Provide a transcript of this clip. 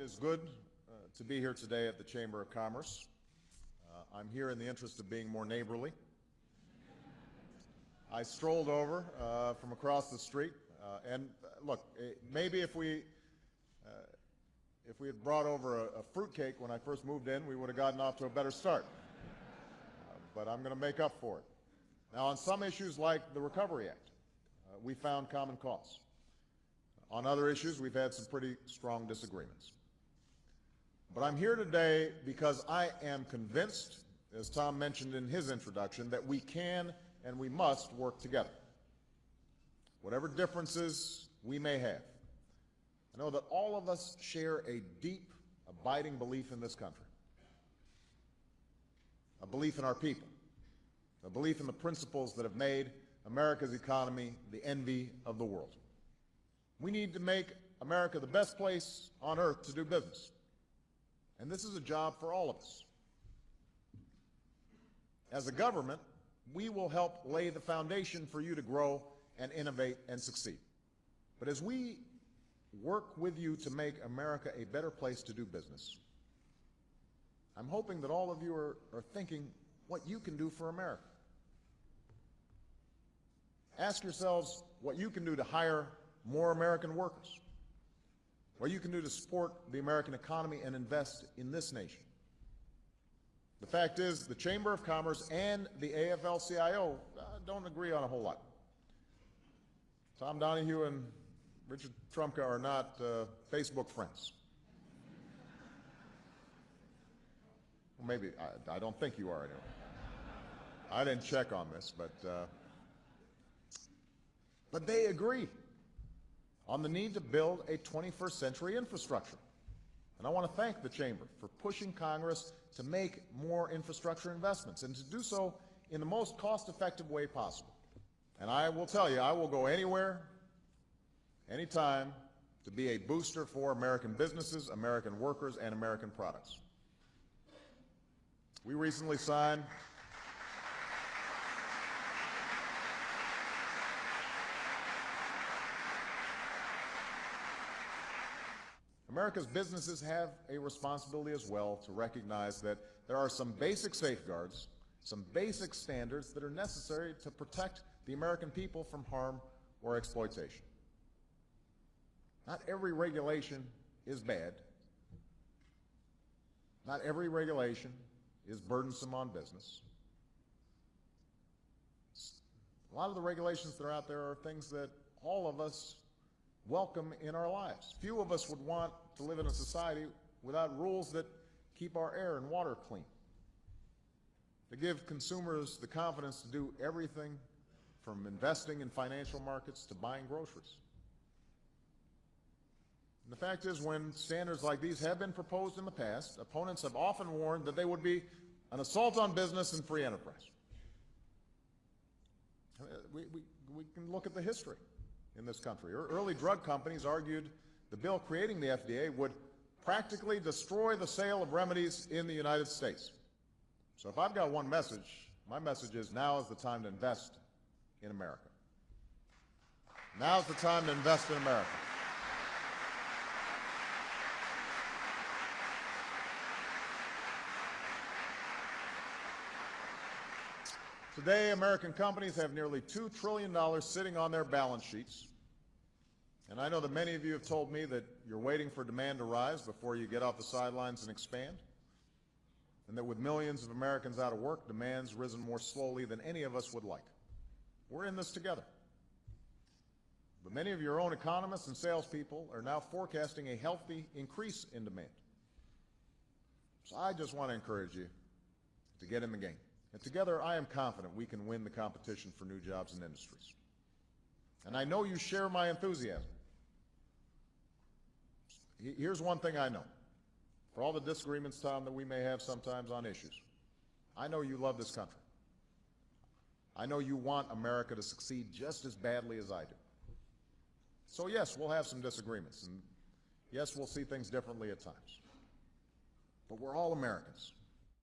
It is good to be here today at the Chamber of Commerce. I'm here in the interest of being more neighborly. I strolled over from across the street, and look, maybe if we had brought over a fruitcake when I first moved in, we would have gotten off to a better start. But I'm going to make up for it. Now, on some issues like the Recovery Act, we found common cause. On other issues, we've had some pretty strong disagreements. But I'm here today because I am convinced, as Tom mentioned in his introduction, that we can and we must work together. Whatever differences we may have, I know that all of us share a deep, abiding belief in this country, a belief in our people, a belief in the principles that have made America's economy the envy of the world. We need to make America the best place on earth to do business. And this is a job for all of us. As a government, we will help lay the foundation for you to grow and innovate and succeed. But as we work with you to make America a better place to do business, I'm hoping that all of you are thinking what you can do for America. Ask yourselves what you can do to hire more American workers, what you can do to support the American economy and invest in this nation. The fact is, the Chamber of Commerce and the AFL-CIO don't agree on a whole lot. Tom Donahue and Richard Trumka are not Facebook friends. Well, maybe, I don't think you are anyway. I didn't check on this, but they agree on the need to build a 21st century infrastructure. And I want to thank the Chamber for pushing Congress to make more infrastructure investments and to do so in the most cost-effective way possible. And I will tell you, I will go anywhere, anytime, to be a booster for American businesses, American workers, and American products. We recently signed America's businesses have a responsibility as well to recognize that there are some basic safeguards, some basic standards that are necessary to protect the American people from harm or exploitation. Not every regulation is bad. Not every regulation is burdensome on business. A lot of the regulations that are out there are things that all of us welcome in our lives. Few of us would want to live in a society without rules that keep our air and water clean, to give consumers the confidence to do everything from investing in financial markets to buying groceries. And the fact is, when standards like these have been proposed in the past, opponents have often warned that they would be an assault on business and free enterprise. We can look at the history in this country. Early drug companies argued the bill creating the FDA would practically destroy the sale of remedies in the United States. So if I've got one message, my message is now is the time to invest in America. Now's the time to invest in America. Today, American companies have nearly $2 trillion sitting on their balance sheets. And I know that many of you have told me that you're waiting for demand to rise before you get off the sidelines and expand, and that with millions of Americans out of work, demand's risen more slowly than any of us would like. We're in this together. But many of your own economists and salespeople are now forecasting a healthy increase in demand. So I just want to encourage you to get in the game. And together, I am confident we can win the competition for new jobs and industries. And I know you share my enthusiasm. Here's one thing I know. For all the disagreements, Tom, that we may have sometimes on issues, I know you love this country. I know you want America to succeed just as badly as I do. So yes, we'll have some disagreements, and yes, we'll see things differently at times. But we're all Americans.